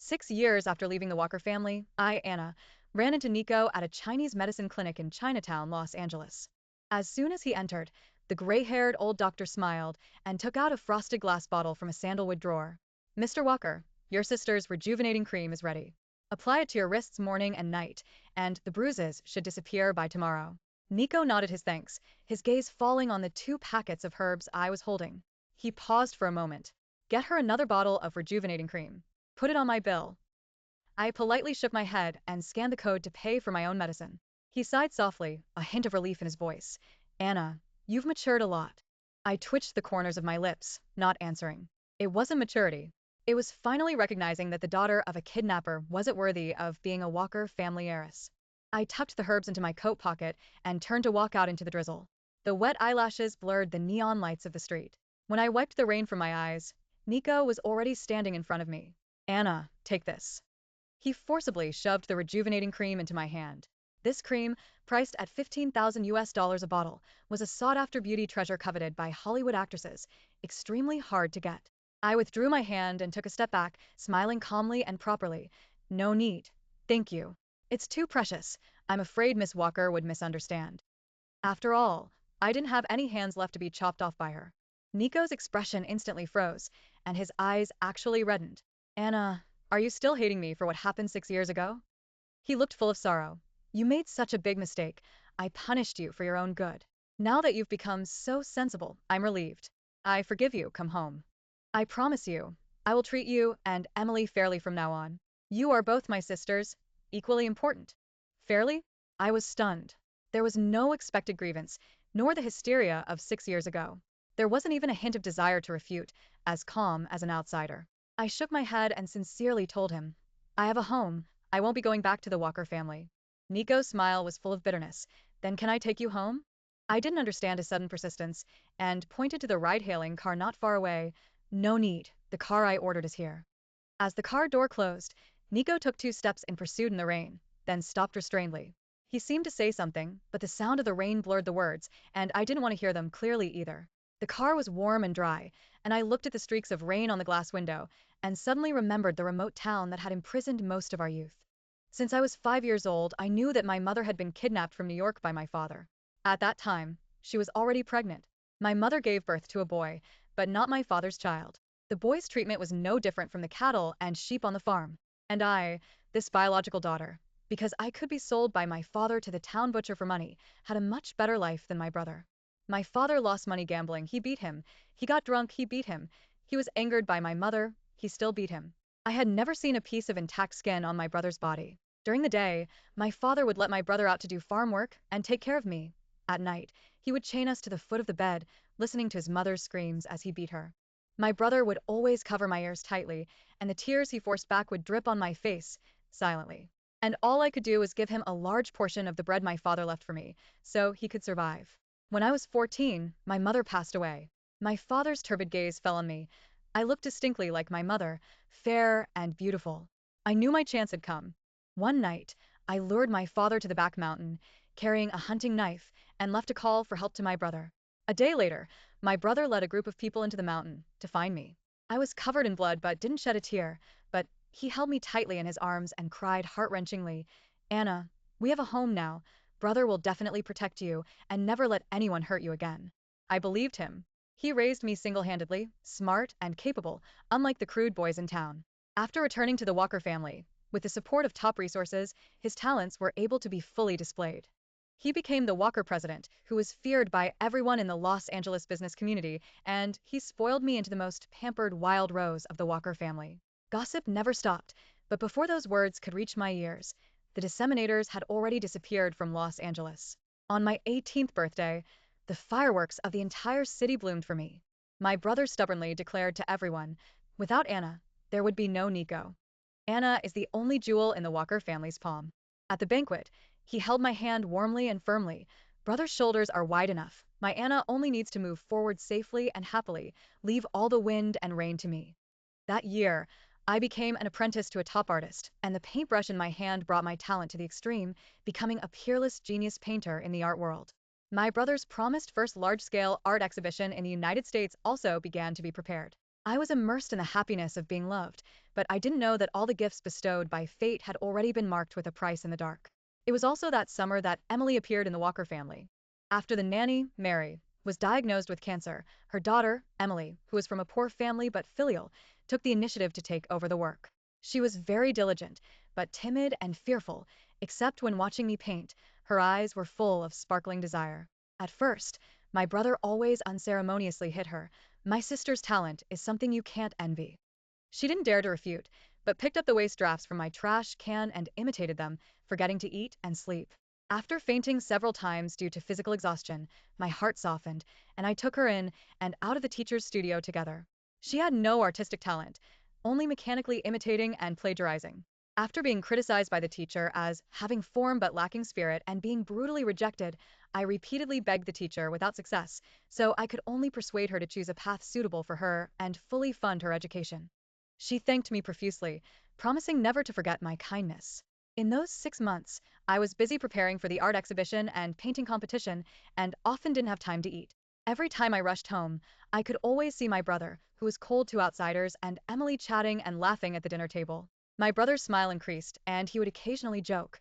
6 years after leaving the Walker family, I, Anna, ran into Niko at a Chinese medicine clinic in Chinatown, Los Angeles. As soon as he entered, the gray-haired old doctor smiled and took out a frosted glass bottle from a sandalwood drawer. Mr. Walker, your sister's rejuvenating cream is ready. Apply it to your wrists morning and night, and the bruises should disappear by tomorrow. Niko nodded his thanks, his gaze falling on the 2 packets of herbs I was holding. He paused for a moment. Get her another bottle of rejuvenating cream. Put it on my bill. I politely shook my head and scanned the code to pay for my own medicine. He sighed softly, a hint of relief in his voice. Anna, you've matured a lot. I twitched the corners of my lips, not answering. It wasn't maturity. It was finally recognizing that the daughter of a kidnapper wasn't worthy of being a Walker family heiress. I tucked the herbs into my coat pocket and turned to walk out into the drizzle. The wet eyelashes blurred the neon lights of the street. When I wiped the rain from my eyes, Niko was already standing in front of me. Anna, take this. He forcibly shoved the rejuvenating cream into my hand. This cream, priced at $15,000 a bottle, was a sought-after beauty treasure coveted by Hollywood actresses, extremely hard to get. I withdrew my hand and took a step back, smiling calmly and properly. No need. Thank you. It's too precious. I'm afraid Miss Walker would misunderstand. After all, I didn't have any hands left to be chopped off by her. Niko's expression instantly froze, and his eyes actually reddened. Anna, are you still hating me for what happened 6 years ago? He looked full of sorrow. You made such a big mistake. I punished you for your own good. Now that you've become so sensible, I'm relieved. I forgive you, come home. I promise you, I will treat you and Emily fairly from now on. You are both my sisters, equally important. Fairly? I was stunned. There was no expected grievance, nor the hysteria of 6 years ago. There wasn't even a hint of desire to refute, as calm as an outsider. I shook my head and sincerely told him, I have a home. I won't be going back to the Walker family. Niko's smile was full of bitterness. Then can I take you home? I didn't understand his sudden persistence, and pointed to the ride-hailing car not far away. No need. The car I ordered is here. As the car door closed, Niko took 2 steps in pursuit in the rain, then stopped restrainedly. He seemed to say something, but the sound of the rain blurred the words, and I didn't want to hear them clearly either. The car was warm and dry, and I looked at the streaks of rain on the glass window, and suddenly remembered the remote town that had imprisoned most of our youth. Since I was 5 years old, I knew that my mother had been kidnapped from New York by my father. At that time, she was already pregnant. My mother gave birth to a boy, but not my father's child. The boy's treatment was no different from the cattle and sheep on the farm. And I, this biological daughter, because I could be sold by my father to the town butcher for money, had a much better life than my brother. My father lost money gambling, he beat him. He got drunk, he beat him. He was angered by my mother, he still beat him. I had never seen a piece of intact skin on my brother's body. During the day, my father would let my brother out to do farm work and take care of me. At night, he would chain us to the foot of the bed, listening to his mother's screams as he beat her. My brother would always cover my ears tightly, and the tears he forced back would drip on my face, silently. And all I could do was give him a large portion of the bread my father left for me, so he could survive. When I was 14, my mother passed away. My father's turbid gaze fell on me. I looked distinctly like my mother, fair and beautiful. I knew my chance had come. One night, I lured my father to the back mountain, carrying a hunting knife, and left a call for help to my brother. A day later, my brother led a group of people into the mountain to find me. I was covered in blood but didn't shed a tear, but he held me tightly in his arms and cried heart-wrenchingly, Anna, we have a home now. Brother will definitely protect you and never let anyone hurt you again. I believed him. He raised me single-handedly, smart and capable, unlike the crude boys in town. After returning to the Walker family, with the support of top resources, his talents were able to be fully displayed. He became the Walker president, who was feared by everyone in the Los Angeles business community, and he spoiled me into the most pampered wild rose of the Walker family. Gossip never stopped, but before those words could reach my ears, the disseminators had already disappeared from Los Angeles. On my 18th birthday, the fireworks of the entire city bloomed for me. My brother stubbornly declared to everyone, without Anna, there would be no Niko. Anna is the only jewel in the Walker family's palm. At the banquet, he held my hand warmly and firmly. Brother's shoulders are wide enough. My Anna only needs to move forward safely and happily, leave all the wind and rain to me. That year, I became an apprentice to a top artist, and the paintbrush in my hand brought my talent to the extreme, becoming a peerless genius painter in the art world. My brother's promised first large-scale art exhibition in the United States also began to be prepared. I was immersed in the happiness of being loved, but I didn't know that all the gifts bestowed by fate had already been marked with a price in the dark. It was also that summer that Emily appeared in the Walker family. After the nanny, Mary, was diagnosed with cancer, her daughter, Emily, who was from a poor family but filial, took the initiative to take over the work. She was very diligent, but timid and fearful, except when watching me paint, her eyes were full of sparkling desire. At first, my brother always unceremoniously hit her. My sister's talent is something you can't envy. She didn't dare to refute, but picked up the waste drafts from my trash can and imitated them, forgetting to eat and sleep. After fainting several times due to physical exhaustion, my heart softened, and I took her in and out of the teacher's studio together. She had no artistic talent, only mechanically imitating and plagiarizing. After being criticized by the teacher as having form but lacking spirit and being brutally rejected, I repeatedly begged the teacher without success, so I could only persuade her to choose a path suitable for her and fully fund her education. She thanked me profusely, promising never to forget my kindness. In those 6 months, I was busy preparing for the art exhibition and painting competition, and often didn't have time to eat. Every time I rushed home, I could always see my brother, who was cold to outsiders, and Emily chatting and laughing at the dinner table. My brother's smile increased, and he would occasionally joke,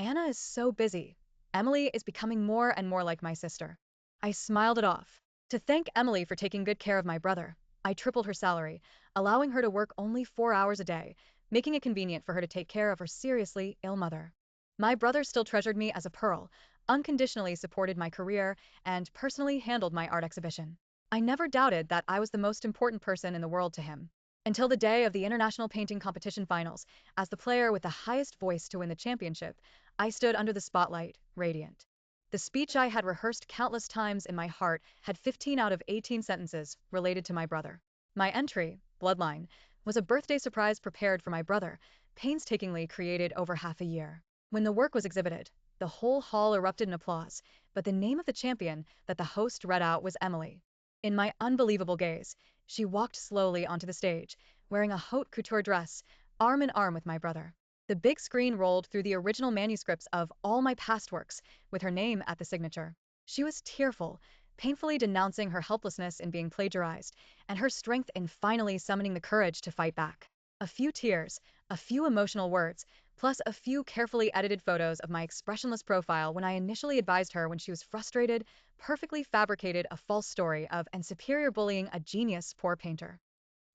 "Anna is so busy. Emily is becoming more and more like my sister." I smiled it off. To thank Emily for taking good care of my brother, I tripled her salary, allowing her to work only 4 hours a day, making it convenient for her to take care of her seriously ill mother. My brother still treasured me as a pearl, unconditionally supported my career, and personally handled my art exhibition. I never doubted that I was the most important person in the world to him. Until the day of the International Painting Competition Finals, as the player with the highest voice to win the championship, I stood under the spotlight, radiant. The speech I had rehearsed countless times in my heart had 15 out of 18 sentences related to my brother. My entry, Bloodline, was a birthday surprise prepared for my brother, painstakingly created over half a year. When the work was exhibited, the whole hall erupted in applause, but the name of the champion that the host read out was Emily. In my unbelievable gaze, she walked slowly onto the stage, wearing a haute couture dress, arm in arm with my brother. The big screen rolled through the original manuscripts of all my past works, with her name at the signature. She was tearful, painfully denouncing her helplessness in being plagiarized, and her strength in finally summoning the courage to fight back. A few tears, a few emotional words, plus a few carefully edited photos of my expressionless profile when I initially advised her when she was frustrated, perfectly fabricated a false story of and superior bullying a genius poor painter.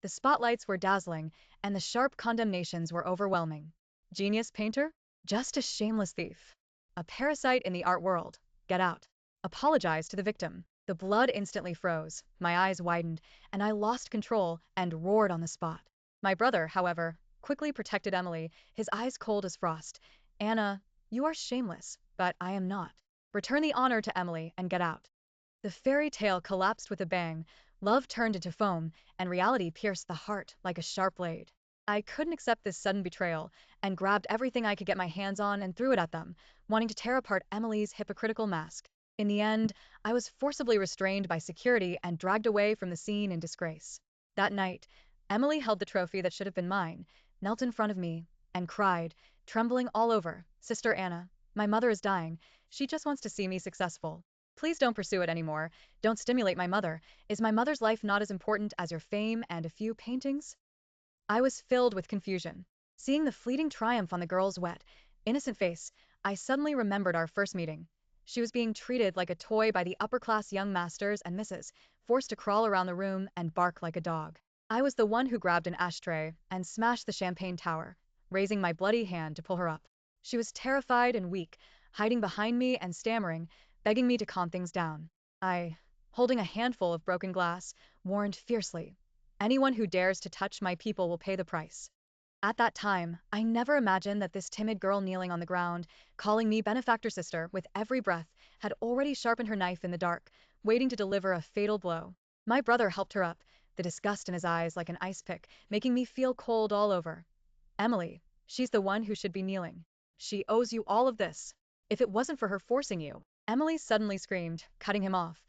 The spotlights were dazzling, and the sharp condemnations were overwhelming. Genius painter? Just a shameless thief. A parasite in the art world. Get out. Apologize to the victim. The blood instantly froze, my eyes widened, and I lost control and roared on the spot. My brother, however, quickly protected Emily, his eyes cold as frost. "Anna, you are shameless, but I am not. Return the honor to Emily and get out." The fairy tale collapsed with a bang, love turned into foam, and reality pierced the heart like a sharp blade. I couldn't accept this sudden betrayal, and grabbed everything I could get my hands on and threw it at them, wanting to tear apart Emily's hypocritical mask. In the end, I was forcibly restrained by security and dragged away from the scene in disgrace. That night, Emily held the trophy that should have been mine, knelt in front of me, and cried, trembling all over, "Sister Anna, my mother is dying. She just wants to see me successful. Please don't pursue it anymore. Don't stimulate my mother. Is my mother's life not as important as your fame and a few paintings?" I was filled with confusion. Seeing the fleeting triumph on the girl's wet, innocent face, I suddenly remembered our first meeting. She was being treated like a toy by the upper-class young masters and misses, forced to crawl around the room and bark like a dog. I was the one who grabbed an ashtray and smashed the champagne tower, raising my bloody hand to pull her up. She was terrified and weak, hiding behind me and stammering, begging me to calm things down. I, holding a handful of broken glass, warned fiercely, "Anyone who dares to touch my people will pay the price." At that time, I never imagined that this timid girl kneeling on the ground, calling me benefactor sister with every breath, had already sharpened her knife in the dark, waiting to deliver a fatal blow. My brother helped her up, the disgust in his eyes like an ice pick, making me feel cold all over. "Emily, she's the one who should be kneeling. She owes you all of this. If it wasn't for her forcing you." Emily suddenly screamed, cutting him off.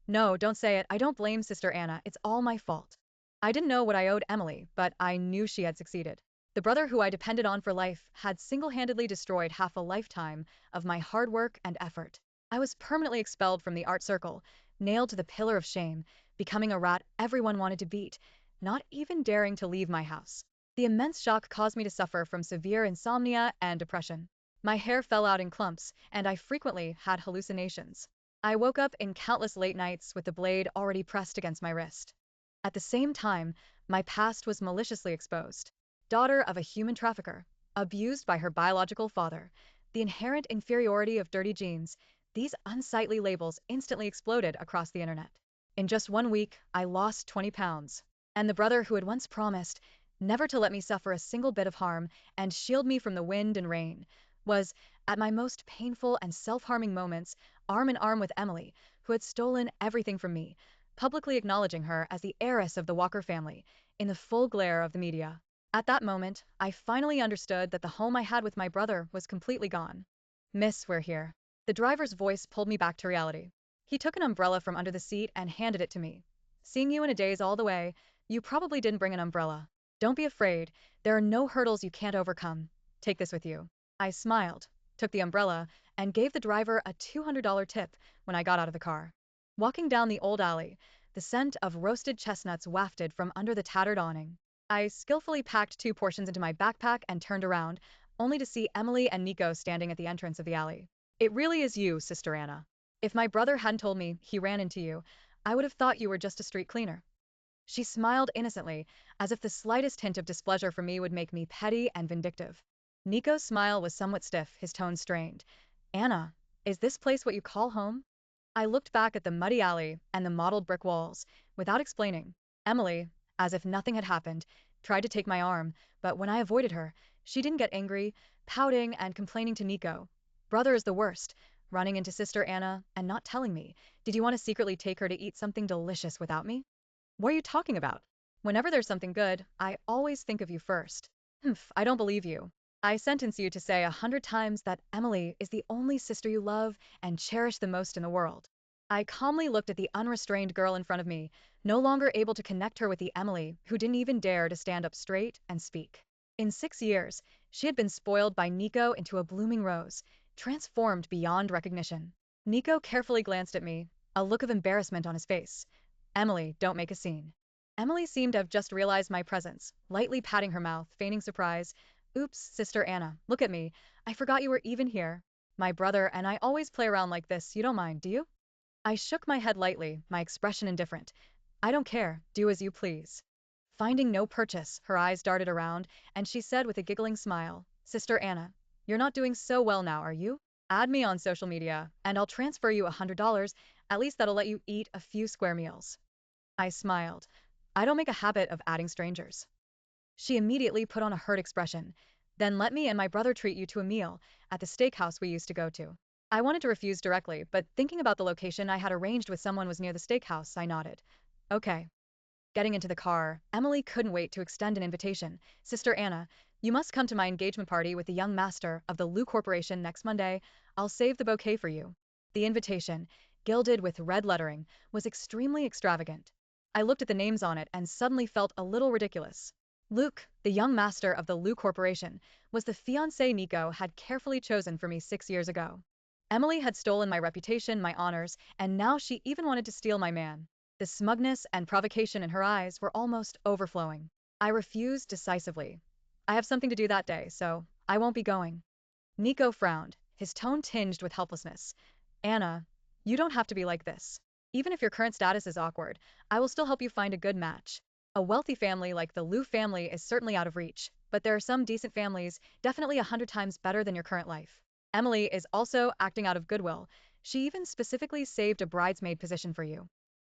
"No, don't say it. I don't blame Sister Anna. It's all my fault." I didn't know what I owed Emily, but I knew she had succeeded. The brother who I depended on for life had single-handedly destroyed half a lifetime of my hard work and effort. I was permanently expelled from the art circle, nailed to the pillar of shame, becoming a rat everyone wanted to beat, not even daring to leave my house. The immense shock caused me to suffer from severe insomnia and depression. My hair fell out in clumps, and I frequently had hallucinations. I woke up in countless late nights with the blade already pressed against my wrist. At the same time, my past was maliciously exposed. Daughter of a human trafficker, abused by her biological father, the inherent inferiority of dirty genes, these unsightly labels instantly exploded across the internet. In just 1 week, I lost 20 pounds. And the brother who had once promised never to let me suffer a single bit of harm and shield me from the wind and rain, was, at my most painful and self-harming moments, arm in arm with Emily, who had stolen everything from me, publicly acknowledging her as the heiress of the Walker family, in the full glare of the media. At that moment, I finally understood that the home I had with my brother was completely gone. Miss, we're here. The driver's voice pulled me back to reality. He took an umbrella from under the seat and handed it to me. Seeing you in a daze all the way, you probably didn't bring an umbrella. Don't be afraid, there are no hurdles you can't overcome. Take this with you. I smiled, took the umbrella, and gave the driver a $200 tip when I got out of the car. Walking down the old alley, the scent of roasted chestnuts wafted from under the tattered awning. I skillfully packed 2 portions into my backpack and turned around, only to see Emily and Niko standing at the entrance of the alley. It really is you, Sister Anna. If my brother hadn't told me he ran into you, I would have thought you were just a street cleaner. She smiled innocently, as if the slightest hint of displeasure for me would make me petty and vindictive. Niko's smile was somewhat stiff, his tone strained. Anna, is this place what you call home? I looked back at the muddy alley and the mottled brick walls, without explaining. Emily, as if nothing had happened, tried to take my arm, but when I avoided her, she didn't get angry, pouting and complaining to Niko. Brother is the worst, running into Sister Anna and not telling me. Did you want to secretly take her to eat something delicious without me? What are you talking about? Whenever there's something good, I always think of you first. Humph, I don't believe you. I sentence you to say 100 times that Emily is the only sister you love and cherish the most in the world. I calmly looked at the unrestrained girl in front of me, no longer able to connect her with the Emily who didn't even dare to stand up straight and speak. In 6 years, she had been spoiled by Niko into a blooming rose, transformed beyond recognition. Niko carefully glanced at me, a look of embarrassment on his face. Emily, don't make a scene. Emily seemed to have just realized my presence, lightly patting her mouth, feigning surprise. Oops, Sister Anna, look at me. I forgot you were even here. My brother and I always play around like this, you don't mind, do you? I shook my head lightly, my expression indifferent. I don't care, do as you please. Finding no purchase, her eyes darted around, and she said with a giggling smile, Sister Anna, you're not doing so well now, are you? Add me on social media, and I'll transfer you $100, at least that'll let you eat a few square meals. I smiled. I don't make a habit of adding strangers. She immediately put on a hurt expression. Then let me and my brother treat you to a meal at the steakhouse we used to go to. I wanted to refuse directly, but thinking about the location I had arranged with someone was near the steakhouse, I nodded. Okay. Getting into the car, Emily couldn't wait to extend an invitation. Sister Anna, you must come to my engagement party with the young master of the Lou Corporation next Monday. I'll save the bouquet for you. The invitation, gilded with red lettering, was extremely extravagant. I looked at the names on it and suddenly felt a little ridiculous. Luke, the young master of the Lou Corporation, was the fiancé Niko had carefully chosen for me 6 years ago. Emily had stolen my reputation, my honors, and now she even wanted to steal my man. The smugness and provocation in her eyes were almost overflowing. I refused decisively. I have something to do that day, so I won't be going. Niko frowned, his tone tinged with helplessness. Anna, you don't have to be like this. Even if your current status is awkward, I will still help you find a good match. A wealthy family like the Liu family is certainly out of reach, but there are some decent families, definitely 100 times better than your current life. Emily is also acting out of goodwill. She even specifically saved a bridesmaid position for you.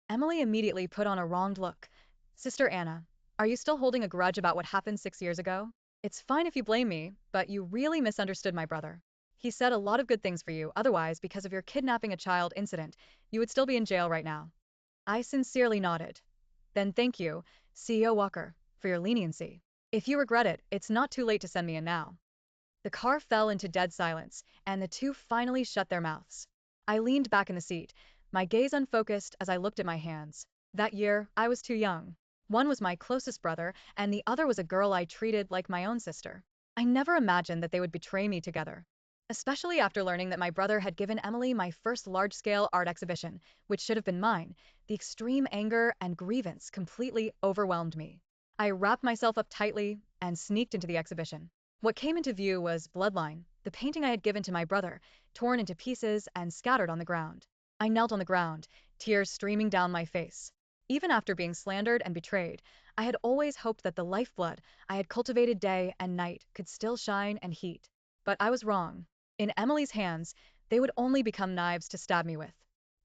Emily immediately put on a wronged look. Sister Anna, are you still holding a grudge about what happened 6 years ago? It's fine if you blame me, but you really misunderstood my brother. He said a lot of good things for you, otherwise, because of your kidnapping a child incident, you would still be in jail right now. I sincerely nodded. Then thank you, CEO Walker, for your leniency. If you regret it, it's not too late to send me in now. The car fell into dead silence, and the two finally shut their mouths. I leaned back in the seat, my gaze unfocused as I looked at my hands. That year, I was too young. One was my closest brother, and the other was a girl I treated like my own sister. I never imagined that they would betray me together. especially after learning that my brother had given Emily my first large-scale art exhibition, which should have been mine. The extreme anger and grievance completely overwhelmed me. I wrapped myself up tightly and sneaked into the exhibition. What came into view was Bloodline, the painting I had given to my brother, torn into pieces and scattered on the ground. I knelt on the ground, tears streaming down my face. Even after being slandered and betrayed, I had always hoped that the lifeblood I had cultivated day and night could still shine and heat. But I was wrong. In Emily's hands, they would only become knives to stab me with.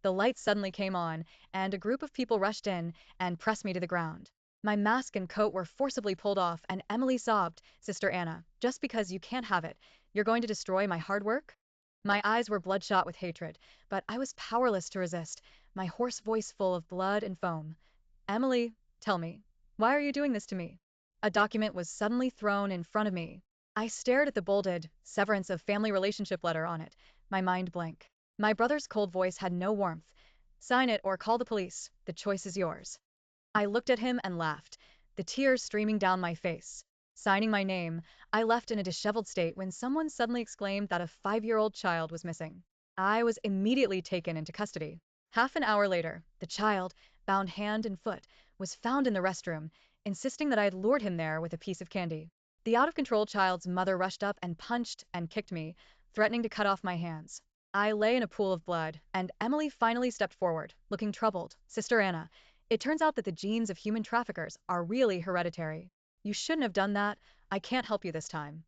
The lights suddenly came on, and a group of people rushed in and pressed me to the ground. My mask and coat were forcibly pulled off, and Emily sobbed, "Sister Anna, just because you can't have it, you're going to destroy my hard work?" My eyes were bloodshot with hatred, but I was powerless to resist, my hoarse voice full of blood and foam. "Emily, tell me, why are you doing this to me?" A document was suddenly thrown in front of me. I stared at the bolded severance of family relationship letter on it, my mind blank. My brother's cold voice had no warmth. "Sign it or call the police. The choice is yours." I looked at him and laughed, the tears streaming down my face. Signing my name, I left in a disheveled state when someone suddenly exclaimed that a 5-year-old child was missing. I was immediately taken into custody. Half an hour later, the child, bound hand and foot, was found in the restroom, insisting that I had lured him there with a piece of candy. The out-of-control child's mother rushed up and punched and kicked me, threatening to cut off my hands. I lay in a pool of blood, and Emily finally stepped forward, looking troubled. "Sister Anna, it turns out that the genes of human traffickers are really hereditary. You shouldn't have done that. I can't help you this time."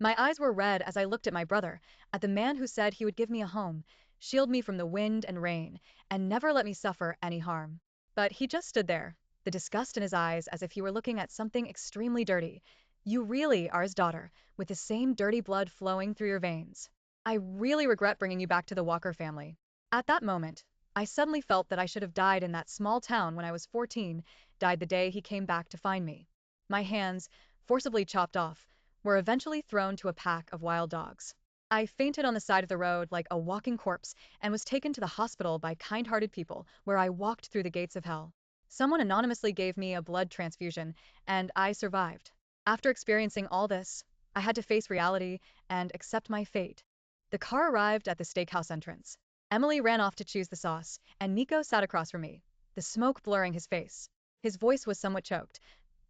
My eyes were red as I looked at my brother, at the man who said he would give me a home, shield me from the wind and rain, and never let me suffer any harm. But he just stood there, the disgust in his eyes as if he were looking at something extremely dirty. "You really are his daughter, with the same dirty blood flowing through your veins. I really regret bringing you back to the Walker family." At that moment, I suddenly felt that I should have died in that small town when I was 14, died the day he came back to find me. My hands, forcibly chopped off, were eventually thrown to a pack of wild dogs. I fainted on the side of the road like a walking corpse and was taken to the hospital by kind-hearted people, where I walked through the gates of hell. Someone anonymously gave me a blood transfusion, and I survived. After experiencing all this, I had to face reality and accept my fate. The car arrived at the steakhouse entrance. Emily ran off to choose the sauce, and Niko sat across from me, the smoke blurring his face. His voice was somewhat choked.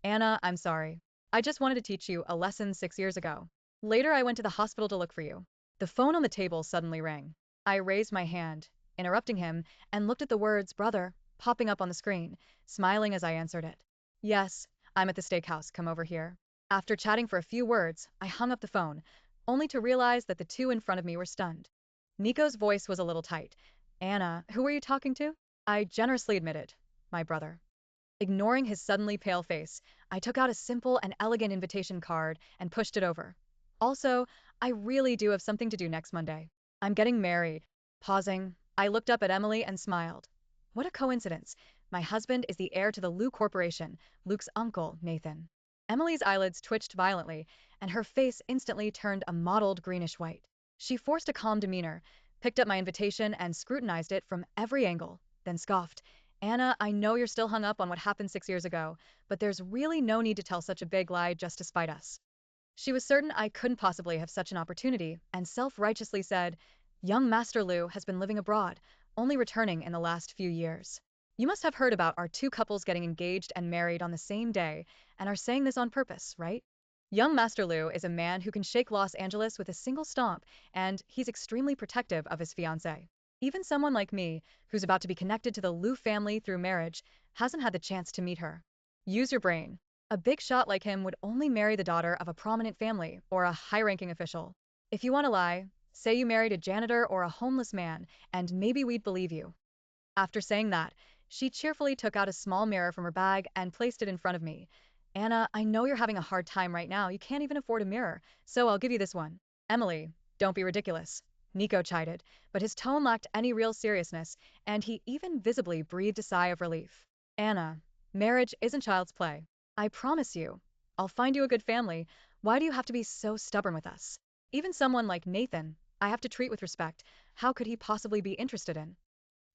"Anna, I'm sorry. I just wanted to teach you a lesson 6 years ago. Later I went to the hospital to look for you." The phone on the table suddenly rang. I raised my hand, interrupting him, and looked at the words "brother" popping up on the screen, smiling as I answered it. "Yes, I'm at the steakhouse. Come over here." After chatting for a few words, I hung up the phone, only to realize that the two in front of me were stunned. Niko's voice was a little tight. "Anna, who were you talking to?" I generously admitted, "My brother." Ignoring his suddenly pale face, I took out a simple and elegant invitation card and pushed it over. "Also, I really do have something to do next Monday. I'm getting married." Pausing, I looked up at Emily and smiled. What a coincidence. My husband is the heir to the Liu Corporation, Luke's uncle, Nathan. Emily's eyelids twitched violently, and her face instantly turned a mottled greenish white. She forced a calm demeanor, picked up my invitation and scrutinized it from every angle, then scoffed. "Anna, I know you're still hung up on what happened 6 years ago, but there's really no need to tell such a big lie just to spite us." She was certain I couldn't possibly have such an opportunity, and self-righteously said, "Young Master Liu has been living abroad, only returning in the last few years. You must have heard about our two couples getting engaged and married on the same day, and are saying this on purpose, right? Young Master Liu is a man who can shake Los Angeles with a single stomp, and he's extremely protective of his fiancée. Even someone like me, who's about to be connected to the Liu family through marriage, hasn't had the chance to meet her. Use your brain. A big shot like him would only marry the daughter of a prominent family or a high-ranking official. If you want to lie, say you married a janitor or a homeless man, and maybe we'd believe you." After saying that, she cheerfully took out a small mirror from her bag and placed it in front of me. "Anna, I know you're having a hard time right now. You can't even afford a mirror, so I'll give you this one." "Emily, don't be ridiculous," Niko chided, but his tone lacked any real seriousness, and he even visibly breathed a sigh of relief. "Anna, marriage isn't child's play. I promise you, I'll find you a good family. Why do you have to be so stubborn with us? Even someone like Nathan, I have to treat with respect. How could he possibly be interested in?"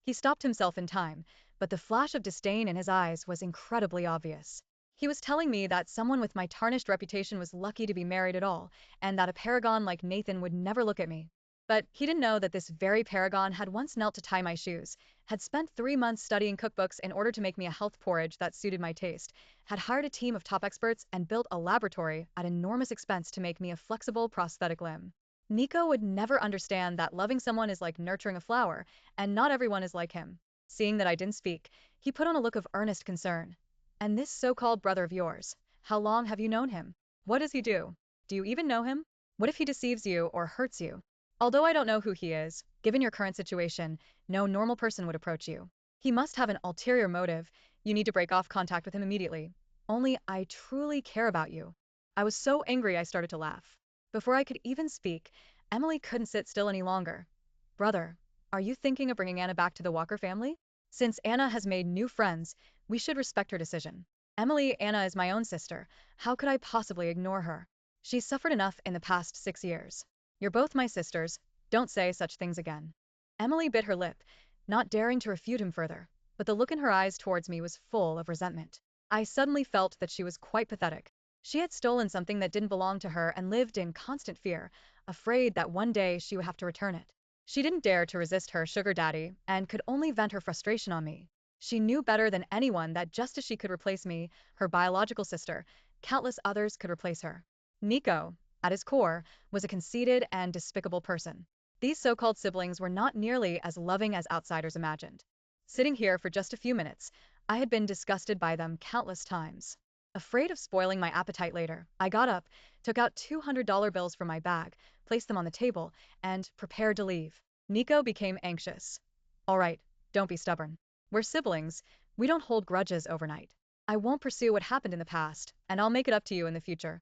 He stopped himself in time, but the flash of disdain in his eyes was incredibly obvious. He was telling me that someone with my tarnished reputation was lucky to be married at all, and that a paragon like Nathan would never look at me. But he didn't know that this very paragon had once knelt to tie my shoes, had spent 3 months studying cookbooks in order to make me a health porridge that suited my taste, had hired a team of top experts and built a laboratory at enormous expense to make me a flexible prosthetic limb. Niko would never understand that loving someone is like nurturing a flower, and not everyone is like him. Seeing that I didn't speak, he put on a look of earnest concern. And this so-called brother of yours, how long have you known him? What does he do? Do you even know him? What if he deceives you or hurts you? Although I don't know who he is, given your current situation, no normal person would approach you. He must have an ulterior motive. You need to break off contact with him immediately. Only I truly care about you. I was so angry I started to laugh. Before I could even speak, Emily couldn't sit still any longer. Brother, are you thinking of bringing Anna back to the Walker family? Since Anna has made new friends, we should respect her decision. Emily, Anna is my own sister. How could I possibly ignore her? She's suffered enough in the past 6 years. You're both my sisters. Don't say such things again. Emily bit her lip, not daring to refute him further, but the look in her eyes towards me was full of resentment. I suddenly felt that she was quite pathetic. She had stolen something that didn't belong to her and lived in constant fear, afraid that one day she would have to return it. She didn't dare to resist her sugar daddy and could only vent her frustration on me. She knew better than anyone that just as she could replace me, her biological sister, countless others could replace her. Niko, at his core, was a conceited and despicable person. These so-called siblings were not nearly as loving as outsiders imagined. Sitting here for just a few minutes, I had been disgusted by them countless times. Afraid of spoiling my appetite later, I got up, took out $200 bills from my bag, placed them on the table, and prepared to leave. Niko became anxious. All right, don't be stubborn. We're siblings. We don't hold grudges overnight. I won't pursue what happened in the past, and I'll make it up to you in the future.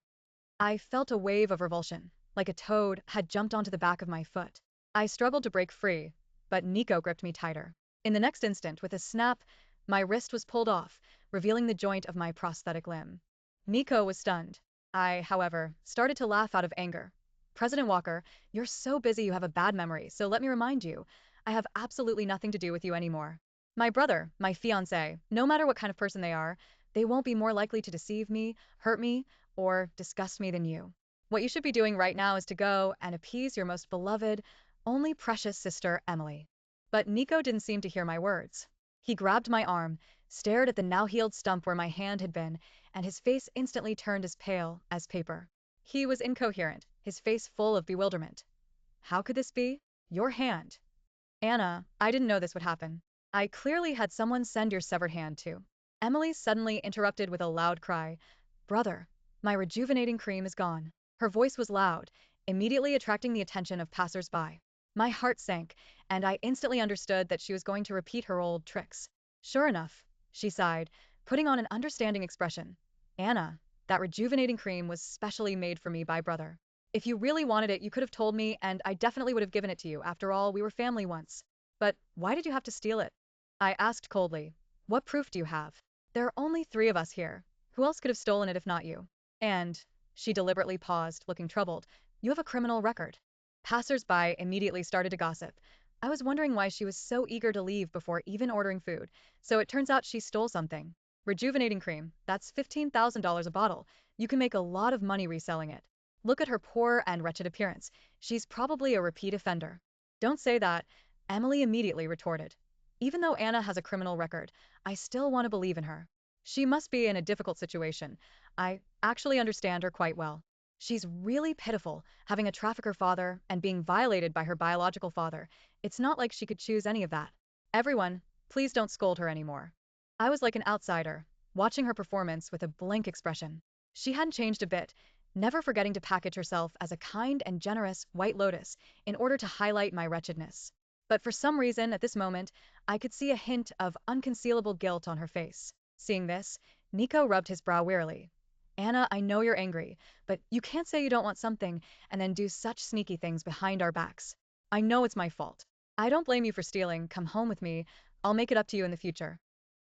I felt a wave of revulsion, like a toad had jumped onto the back of my foot. I struggled to break free, but Niko gripped me tighter. In the next instant, with a snap, my wrist was pulled off, revealing the joint of my prosthetic limb. Niko was stunned. I, however, started to laugh out of anger. President Walker, you're so busy you have a bad memory, so let me remind you, I have absolutely nothing to do with you anymore. My brother, my fiancé, no matter what kind of person they are, they won't be more likely to deceive me, hurt me, or disgust me than you. What you should be doing right now is to go and appease your most beloved, only precious sister, Emily. But Niko didn't seem to hear my words. He grabbed my arm, stared at the now healed stump where my hand had been, and his face instantly turned as pale as paper. He was incoherent, his face full of bewilderment. How could this be? Your hand. Anna, I didn't know this would happen. I clearly had someone send your severed hand too. Emily suddenly interrupted with a loud cry. Brother, my rejuvenating cream is gone. Her voice was loud, immediately attracting the attention of passers-by. My heart sank, and I instantly understood that she was going to repeat her old tricks. Sure enough, she sighed, putting on an understanding expression. Anna, that rejuvenating cream was specially made for me by brother. If you really wanted it, you could have told me, and I definitely would have given it to you. After all, we were family once. But why did you have to steal it? I asked coldly. What proof do you have? There are only 3 of us here. Who else could have stolen it if not you? And, she deliberately paused, looking troubled, you have a criminal record. Passers-by immediately started to gossip. I was wondering why she was so eager to leave before even ordering food, so it turns out she stole something. Rejuvenating cream, that's $15,000 a bottle. You can make a lot of money reselling it. Look at her poor and wretched appearance. She's probably a repeat offender. Don't say that, Emily immediately retorted. Even though Anna has a criminal record, I still want to believe in her. She must be in a difficult situation. I actually understand her quite well. She's really pitiful, having a trafficker father and being violated by her biological father. It's not like she could choose any of that. Everyone, please don't scold her anymore. I was like an outsider, watching her performance with a blank expression. She hadn't changed a bit, never forgetting to package herself as a kind and generous white lotus in order to highlight my wretchedness. But for some reason, at this moment, I could see a hint of unconcealable guilt on her face. Seeing this, Niko rubbed his brow wearily. Anna, I know you're angry, but you can't say you don't want something and then do such sneaky things behind our backs. I know it's my fault. I don't blame you for stealing. Come home with me. I'll make it up to you in the future.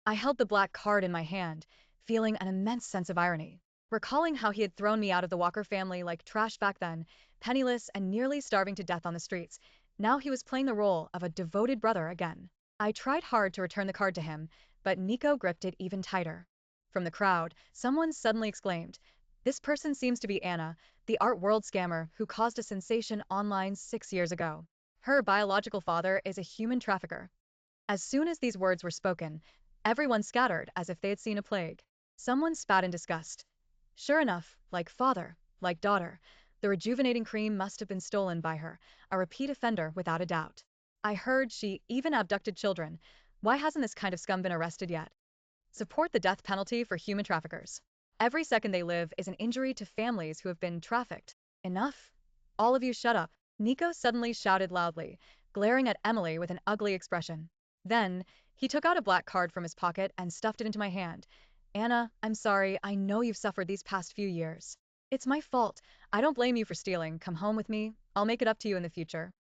I held the black card in my hand, feeling an immense sense of irony. Recalling how he had thrown me out of the Walker family like trash back then, penniless and nearly starving to death on the streets, now he was playing the role of a devoted brother again. I tried hard to return the card to him, but Niko gripped it even tighter. From the crowd, someone suddenly exclaimed, "This person seems to be Anna, the art world scammer who caused a sensation online 6 years ago. Her biological father is a human trafficker." As soon as these words were spoken, everyone scattered as if they had seen a plague. Someone spat in disgust. Sure enough, like father, like daughter, the rejuvenating cream must have been stolen by her, a repeat offender without a doubt. I heard she even abducted children. Why hasn't this kind of scum been arrested yet? Support the death penalty for human traffickers. Every second they live is an injury to families who have been trafficked. Enough. All of you shut up. Niko suddenly shouted loudly, glaring at Emily with an ugly expression. Then, he took out a black card from his pocket and stuffed it into my hand. "Anna, I'm sorry, I know you've suffered these past few years. It's my fault. I don't blame you for stealing. Come home with me. I'll make it up to you in the future."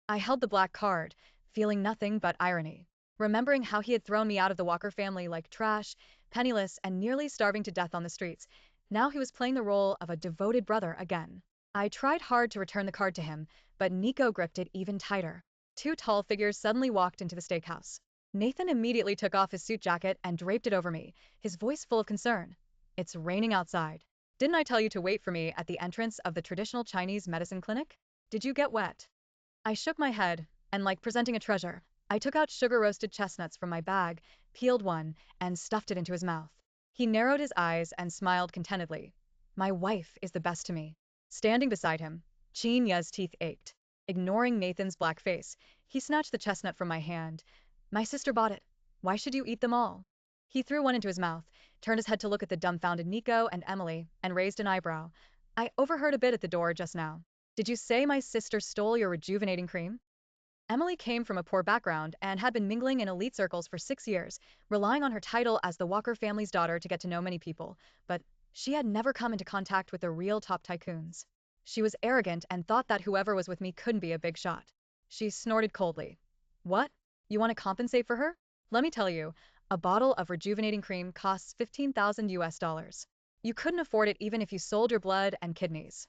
I held the black card, feeling nothing but irony. Remembering how he had thrown me out of the Walker family like trash, penniless and nearly starving to death on the streets, now he was playing the role of a devoted brother again. I tried hard to return the card to him, but Niko gripped it even tighter. Two tall figures suddenly walked into the steakhouse. Nathan immediately took off his suit jacket and draped it over me, his voice full of concern. "It's raining outside. Didn't I tell you to wait for me at the entrance of the traditional Chinese medicine clinic? Did you get wet?" I shook my head, and like presenting a treasure, I took out sugar-roasted chestnuts from my bag, peeled one, and stuffed it into his mouth. He narrowed his eyes and smiled contentedly. My wife is the best to me. Standing beside him, Chinya's teeth ached. Ignoring Nathan's black face, he snatched the chestnut from my hand. "My sister bought it. Why should you eat them all?" He threw one into his mouth, turned his head to look at the dumbfounded Niko and Emily, and raised an eyebrow. "I overheard a bit at the door just now. Did you say my sister stole your rejuvenating cream?" Emily came from a poor background and had been mingling in elite circles for 6 years, relying on her title as the Walker family's daughter to get to know many people, but she had never come into contact with the real top tycoons. She was arrogant and thought that whoever was with me couldn't be a big shot. She snorted coldly. "What? You want to compensate for her? Let me tell you, a bottle of rejuvenating cream costs 15,000 US dollars. You couldn't afford it even if you sold your blood and kidneys."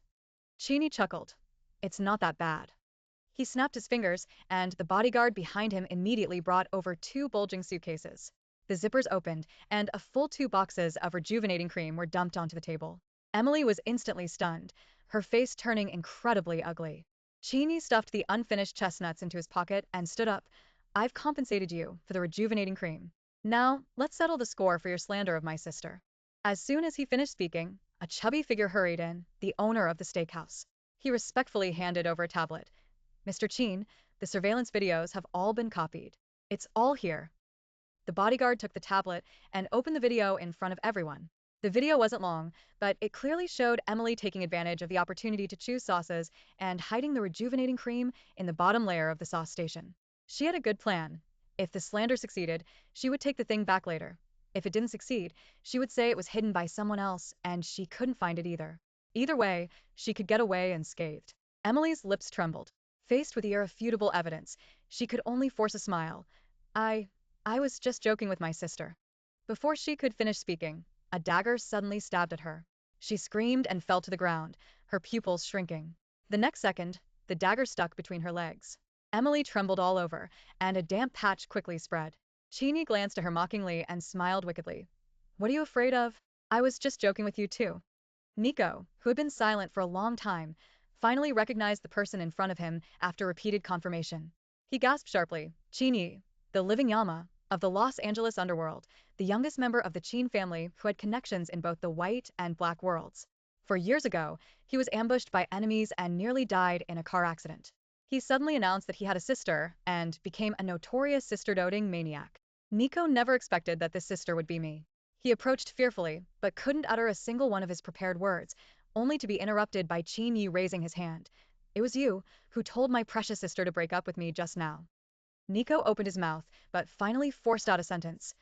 Chini chuckled. "It's not that bad." He snapped his fingers, and the bodyguard behind him immediately brought over two bulging suitcases. The zippers opened, and a full 2 boxes of rejuvenating cream were dumped onto the table. Emily was instantly stunned, her face turning incredibly ugly. Chini stuffed the unfinished chestnuts into his pocket and stood up. "I've compensated you for the rejuvenating cream. Now, let's settle the score for your slander of my sister." As soon as he finished speaking, a chubby figure hurried in, the owner of the steakhouse. He respectfully handed over a tablet. "Mr. Chin, the surveillance videos have all been copied. It's all here." The bodyguard took the tablet and opened the video in front of everyone. The video wasn't long, but it clearly showed Emily taking advantage of the opportunity to choose sauces and hiding the rejuvenating cream in the bottom layer of the sauce station. She had a good plan. If the slander succeeded, she would take the thing back later. If it didn't succeed, she would say it was hidden by someone else and she couldn't find it either. Either way, she could get away unscathed. Emily's lips trembled. Faced with the irrefutable evidence, she could only force a smile. I was just joking with my sister." Before she could finish speaking, a dagger suddenly stabbed at her. She screamed and fell to the ground, her pupils shrinking. The next second, the dagger stuck between her legs. Emily trembled all over, and a damp patch quickly spread. Chini glanced at her mockingly and smiled wickedly. "What are you afraid of? I was just joking with you too." Niko, who had been silent for a long time, finally recognized the person in front of him after repeated confirmation. He gasped sharply, "Chini, the living Yama, of the Los Angeles underworld, the youngest member of the Chin family who had connections in both the white and black worlds. 4 years ago, he was ambushed by enemies and nearly died in a car accident. He suddenly announced that he had a sister and became a notorious sister-doting maniac. Niko never expected that this sister would be me. He approached fearfully, but couldn't utter a single one of his prepared words, only to be interrupted by Chin Yi raising his hand. "It was you who told my precious sister to break up with me just now." Niko opened his mouth, but finally forced out a sentence.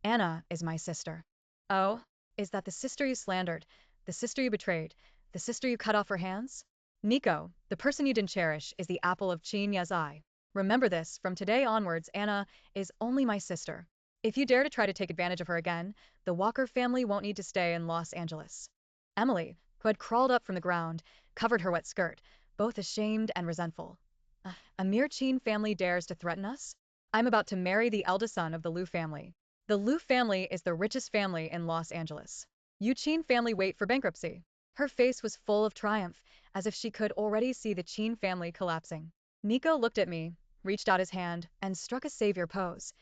"Anna is my sister." "Oh? Is that the sister you slandered? The sister you betrayed? The sister you cut off her hands?" "Niko, the person you didn't cherish is the apple of Chinya's eye. Remember this, from today onwards Anna is only my sister. If you dare to try to take advantage of her again, the Walker family won't need to stay in Los Angeles." Emily, who had crawled up from the ground, covered her wet skirt, both ashamed and resentful. A mere Chin family dares to threaten us? I'm about to marry the eldest son of the Liu family. The Liu family is the richest family in Los Angeles. Yuqin family wait for bankruptcy. Her face was full of triumph, as if she could already see the Qin family collapsing. Niko looked at me, reached out his hand, and struck a savior pose.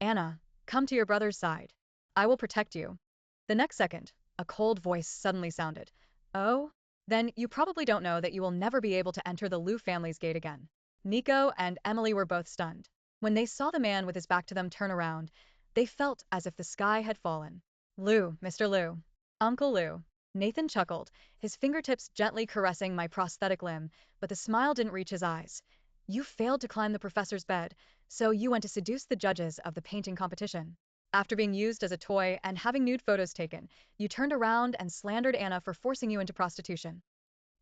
Anna, come to your brother's side. I will protect you. The next second, a cold voice suddenly sounded. Oh? Then you probably don't know that you will never be able to enter the Liu family's gate again. Niko and Emily were both stunned. When they saw the man with his back to them turn around, they felt as if the sky had fallen. Liu, Mr. Liu. Uncle Liu. Nathan chuckled, his fingertips gently caressing my prosthetic limb, but the smile didn't reach his eyes. You failed to climb the professor's bed, so you went to seduce the judges of the painting competition. After being used as a toy and having nude photos taken, you turned around and slandered Anna for forcing you into prostitution.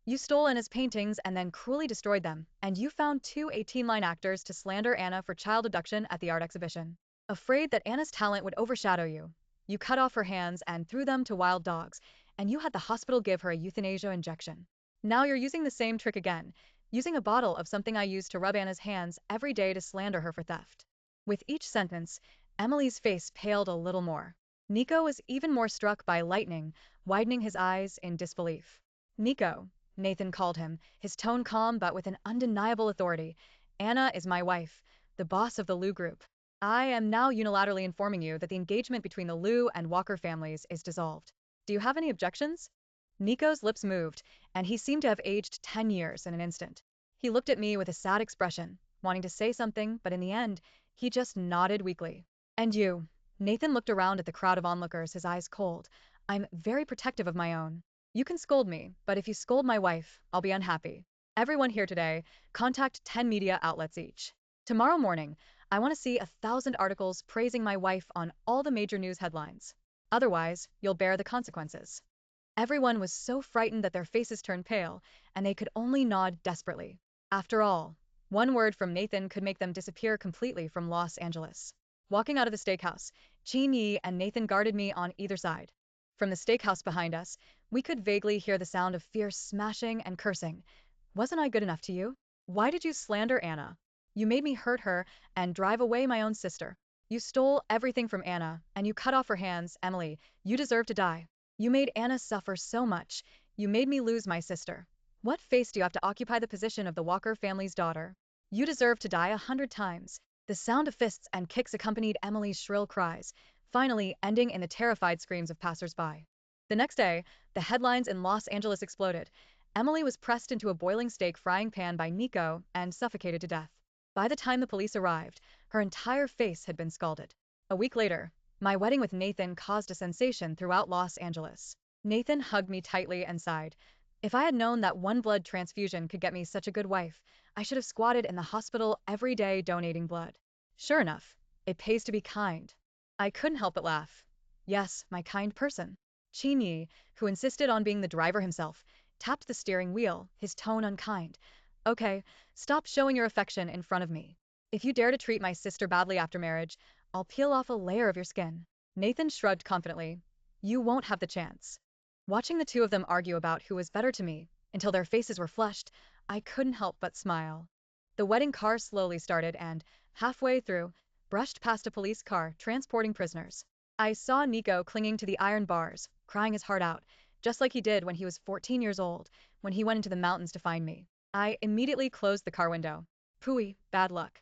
You stole Anna's paintings and then cruelly destroyed them, and you found two 18-line actors to slander Anna for child abduction at the art exhibition. Afraid that Anna's talent would overshadow you, you cut off her hands and threw them to wild dogs, and you had the hospital give her a euthanasia injection. Now you're using the same trick again, using a bottle of something I used to rub Anna's hands every day to slander her for theft. With each sentence, Emily's face paled a little more. Niko was even more struck by lightning, widening his eyes in disbelief. Niko, Nathan called him, his tone calm but with an undeniable authority. Anna is my wife, the boss of the Liu Group. I am now unilaterally informing you that the engagement between the Liu and Walker families is dissolved. Do you have any objections? Niko's lips moved, and he seemed to have aged 10 years in an instant. He looked at me with a sad expression, wanting to say something, but in the end, he just nodded weakly. And you? Nathan looked around at the crowd of onlookers, his eyes cold. I'm very protective of my own. You can scold me, but if you scold my wife, I'll be unhappy. Everyone here today, contact 10 media outlets each. Tomorrow morning, I want to see 1,000 articles praising my wife on all the major news headlines. Otherwise, you'll bear the consequences. Everyone was so frightened that their faces turned pale, and they could only nod desperately. After all, one word from Nathan could make them disappear completely from Los Angeles. Walking out of the steakhouse, Qin Yi and Nathan guarded me on either side. From the steakhouse behind us, we could vaguely hear the sound of fierce smashing and cursing. Wasn't I good enough to you? Why did you slander Anna? You made me hurt her and drive away my own sister. You stole everything from Anna, and you cut off her hands, Emily. You deserve to die. You made Anna suffer so much. You made me lose my sister. What face do you have to occupy the position of the Walker family's daughter? You deserve to die 100 times. The sound of fists and kicks accompanied Emily's shrill cries, finally ending in the terrified screams of passers-by. The next day, the headlines in Los Angeles exploded. Emily was pressed into a boiling steak frying pan by Niko and suffocated to death. By the time the police arrived, her entire face had been scalded. A week later, my wedding with Nathan caused a sensation throughout Los Angeles. Nathan hugged me tightly and sighed. If I had known that one blood transfusion could get me such a good wife, I should have squatted in the hospital every day donating blood. Sure enough, it pays to be kind. I couldn't help but laugh. Yes, my kind person. Qin Yi, who insisted on being the driver himself, tapped the steering wheel, his tone unkind. Okay, stop showing your affection in front of me. If you dare to treat my sister badly after marriage, I'll peel off a layer of your skin. Nathan shrugged confidently. You won't have the chance. Watching the two of them argue about who was better to me, until their faces were flushed, I couldn't help but smile. The wedding car slowly started and, halfway through, brushed past a police car transporting prisoners. I saw Niko clinging to the iron bars, crying his heart out, just like he did when he was 14 years old, when he went into the mountains to find me. I immediately closed the car window. Phooey, bad luck.